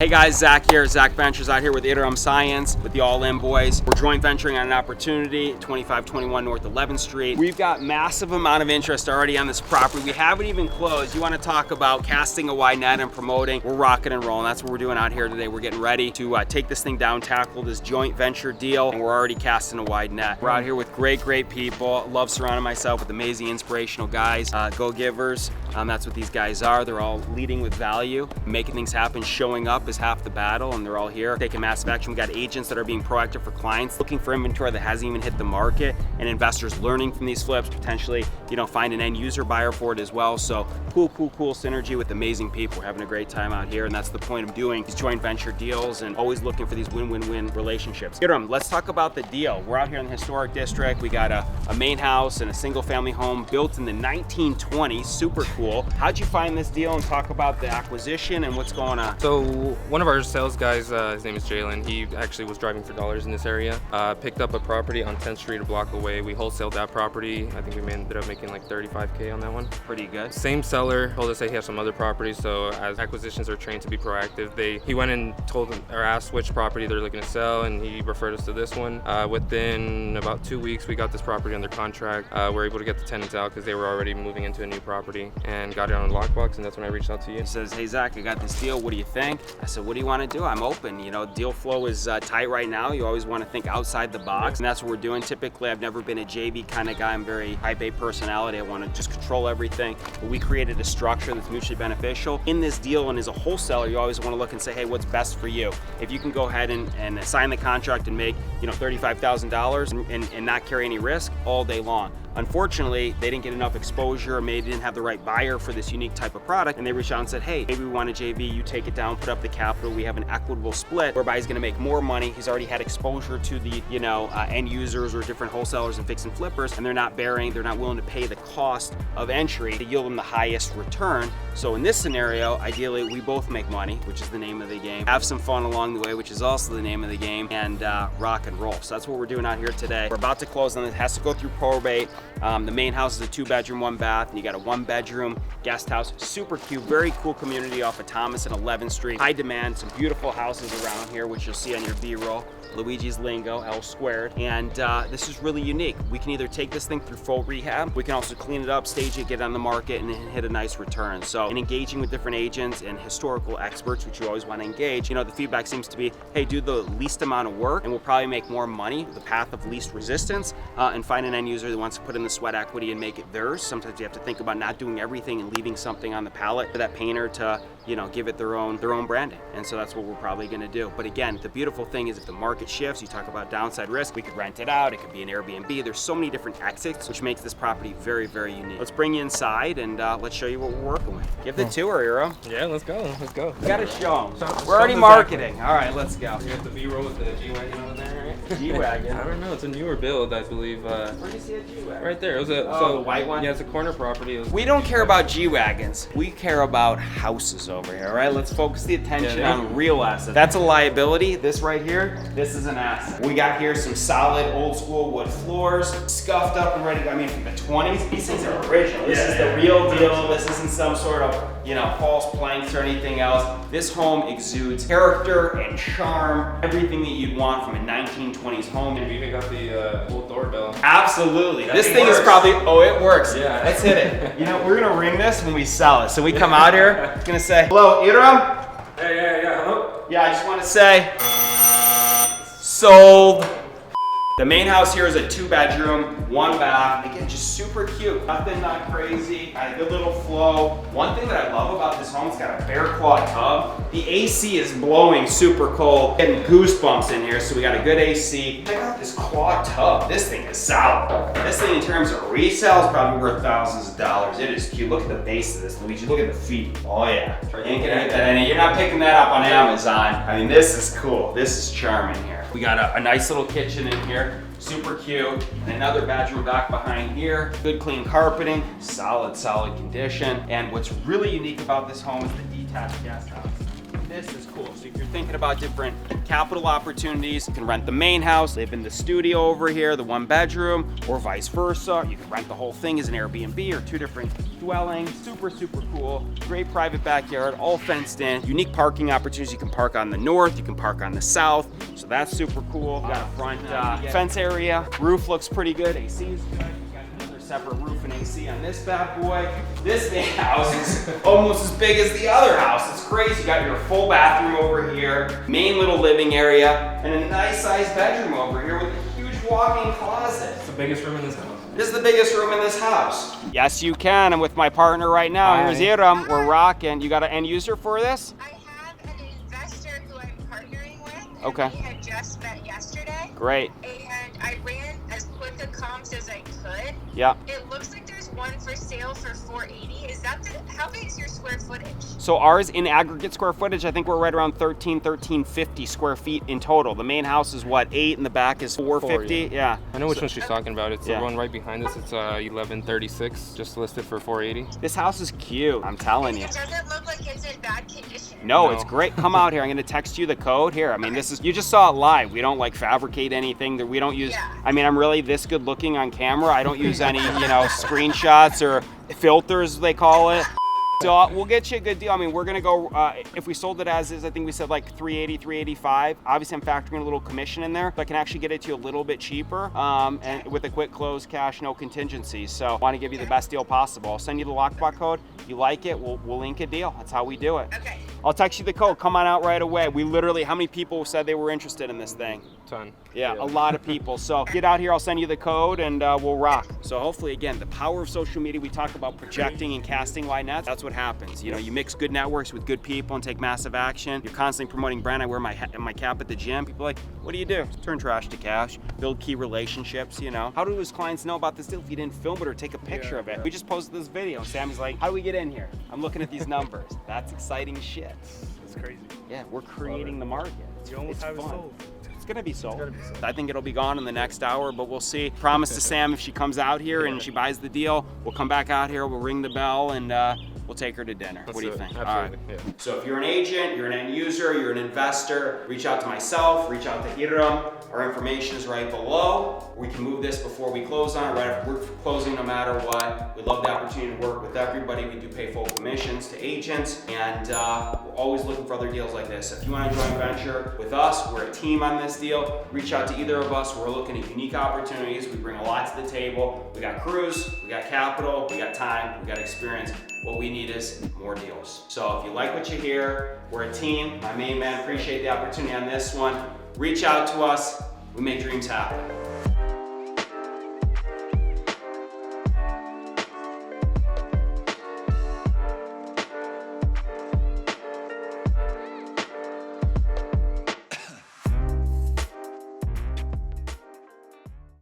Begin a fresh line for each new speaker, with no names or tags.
Hey guys, Zach here. Zack Ventures out here with Iram Saenz with the All In Boys. We're joint venturing on an opportunity, 2521 North 11th Street. We've got massive amount of interest already on this property. We haven't even closed. You want to talk about casting a wide net and promoting? We're rocking and rolling. That's what we're doing out here today. We're getting ready to take this thing down, tackle this joint venture deal, and we're already casting a wide net. We're out here with great people. Love surrounding myself with amazing, inspirational guys, go-givers. That's what these guys are. They're all leading with value, making things happen, showing up is half the battle, and they're all here taking massive action. We got agents that are being proactive for clients, looking for inventory that hasn't even hit the market, and investors learning from these flips, potentially, find an end user buyer for it as well. So cool synergy with amazing people. We're having a great time out here, and that's the point of doing these joint venture deals and always looking for these win-win-win relationships. Iram, let's talk about the deal. We're out here in the historic district. We got a main house and a single family home built in the 1920s. Super cool. How'd you find this deal, and talk about the acquisition and what's going on?
So one of our sales guys, his name is Jalen, he actually was driving for dollars in this area, picked up a property on 10th Street a block away. We wholesaled that property. I think we ended up making like 35K on that one.
Pretty good.
Same seller told us that he has some other properties, so as acquisitions are trained to be proactive, he went and told them, or asked which property they're looking to sell, and he referred us to this one. Within about 2 weeks, we got this property under contract. We're able to get the tenants out because they were already moving into a new property, and got it on a lockbox, and that's when I reached out to you.
He says, hey Zach, I got this deal, what do you think? I said, what do you want to do? I'm open. Deal flow is tight right now. You always want to think outside the box, and that's what we're doing. Typically, I've never been a JV kind of guy. I'm very type A personality. I want to just control everything. But we created a structure that's mutually beneficial. In this deal, and as a wholesaler, you always want to look and say, hey, what's best for you? If you can go ahead and sign the contract and make $35,000 and not carry any risk all day long. Unfortunately, they didn't get enough exposure, or maybe didn't have the right buyer for this unique type of product, and they reached out and said, hey, maybe we want a JV, you take it down, put up the capital, we have an equitable split whereby he's gonna make more money. He's already had exposure to the end users or different wholesalers and fix and flippers, and they're not willing to pay the cost of entry to yield them the highest return. So in this scenario, ideally, we both make money, which is the name of the game, have some fun along the way, which is also the name of the game, and rock and roll. So that's what we're doing out here today. We're about to close on it. It has to go through probate. The main house is a 2-bedroom, 1-bath, and you got a 1-bedroom guest house. Super cute, very cool community off of Thomas and 11th Street. High demand, some beautiful houses around here, which you'll see on your B-roll. Luigi's Lingo, L squared, and this is really unique. We can either take this thing through full rehab, we can also clean it up, stage it, get it on the market, and hit a nice return. So in engaging with different agents and historical experts, which you always want to engage, the feedback seems to be, hey, do the least amount of work and we'll probably make more money, the path of least resistance, and find an end user that wants to put in the sweat equity and make it theirs. Sometimes you have to think about not doing everything and leaving something on the palette for that painter to give it their own branding. And so that's what we're probably going to do. But again, the beautiful thing is if the market shifts, you talk about downside risk, we could rent it out, it could be an Airbnb. There's so many different exits, which makes this property very unique. Let's bring you inside and let's show you what we're working with. Give the tour, Iram.
Yeah, let's go.
We gotta show them. We're already marketing. All right, let's go.
You have the B-roll with the G-Wagon over there, right?
G-Wagon?
I don't know, it's a newer build, I believe.
Where do you see a G-Wagon?
Right there. It was
the white one?
Yeah, it's a corner property.
We don't care about G-Wagons. We care about houses over here, all right? Let's focus the attention on real assets. That's a liability. This right here, this is an asset. We got here some solid old school wood floors, scuffed up and ready to go. I mean, from the 20s, these things are original. This is the real deal. This isn't some sort of, false planks or anything else. This home exudes character and charm, everything that you'd want from a 1920s home.
And we even got the old doorbell.
Absolutely. This thing is probably, it works.
Yeah.
Let's hit it. We're gonna ring this when we sell it. So we come out here, gonna say, hello, Iram?
Yeah, hello?
Yeah, I just want to say, sold. The main house here is a 2-bedroom, 1-bath. Again, just super cute. Nothing not crazy. Got a good little flow. One thing that I love about this home, it's got a bear claw tub. The AC is blowing super cold. Getting goosebumps in here, so we got a good AC. Check out this claw tub. This thing is solid. This thing in terms of resale is probably worth thousands of dollars. It is cute. Look at the base of this, Luigi. Look at the feet. Oh yeah. You ain't gonna get that in. You're not picking that up on Amazon. I mean, this is cool. This is charming here. We got a nice little kitchen in here, super cute, and another bedroom back behind here. Good clean carpeting, solid condition. And what's really unique about this home is the detached guest house. This is cool. So if you're thinking about different capital opportunities, you can rent the main house, live in the studio over here, the 1 bedroom, or vice versa. You can rent the whole thing as an Airbnb or 2 different dwellings. Super, super cool. Great private backyard, all fenced in. Unique parking opportunities. You can park on the north, you can park on the south. So that's super cool. Got a front fence area. Roof looks pretty good. AC is good. Separate roof and AC on this bad boy. This main house is almost as big as the other house. It's crazy. You got your full bathroom over here, main little living area, and a nice sized bedroom over here with a huge walk-in closet.
It's the biggest room in this house.
This is the biggest room in this house. Yes, you can. I'm with my partner right now.
Hi.
Here's Iram. We're rocking. You got an end user for this?
I have an investor who I'm partnering with.
Okay.
We had just met yesterday.
Great.
And I ran as quick a comps as I could.
Yeah.
It looks like there's one for sale for $480. Is that how big is your square footage?
So ours in aggregate square footage, I think we're right around 1350 square feet in total. The main house is what, 8 and the back is 450? Yeah.
I know which one she's talking about. It's
Yeah.
the one right behind us. It's 1136, just listed for 480.
This house is cute, I'm telling you.
It doesn't look like it's in bad condition.
No,
No.
it's great. Come out here. I'm gonna text you the code here. I mean, this is, you just saw it live. We don't like fabricate anything that we don't use.
Yeah.
I mean, I'm really this good looking on camera. I don't use any, screenshots or filters, they call it. So we'll get you a good deal. I mean, we're gonna go, if we sold it as is, I think we said like 380, 385. Obviously, I'm factoring a little commission in there, but I can actually get it to you a little bit cheaper, and with a quick close, cash, no contingencies. So I wanna give you the best deal possible. I'll send you the lockbox code. You like it, we'll link a deal. That's how we do it.
Okay.
I'll text you the code. Come on out right away. We literally, how many people said they were interested in this thing?
Ton.
Yeah, a lot of people. So get out here, I'll send you the code, and we'll rock. So hopefully, again, the power of social media, we talk about projecting and casting wide nets. That's what happens. You mix good networks with good people and take massive action. You're constantly promoting brand. I wear my cap at the gym. People are like, what do you do? Turn trash to cash, build key relationships, How do his clients know about this deal if you didn't film it or take a picture of it? We just posted this video, and Sammy's like, how do we get in here? I'm looking at these numbers. That's exciting shit.
It's crazy.
Yeah, we're creating the market.
You almost have it
fun.
sold.
It's gonna be sold.
gonna be sold.
I think it'll be gone in the next hour, but we'll see. Promise to Sam if she comes out here and she buys the deal, we'll come back out here, we'll ring the bell, and we'll take her to dinner. What do you think?
Absolutely.
All right.
Yeah.
So if you're an agent, you're an end user, you're an investor, reach out to myself, reach out to Iram. Our information is right below. We can move this before we close on it, right after we're closing no matter what. We love the opportunity to work with everybody. We do pay full commissions to agents, and we're always looking for other deals like this. If you want to join venture with us, we're a team on this deal. Reach out to either of us. We're looking at unique opportunities. We bring a lot to the table. We got crews, we got capital, we got time, we got experience. What we need is more deals. So if you like what you hear, we're a team. My main man, appreciate the opportunity on this one. Reach out to us. We make dreams happen.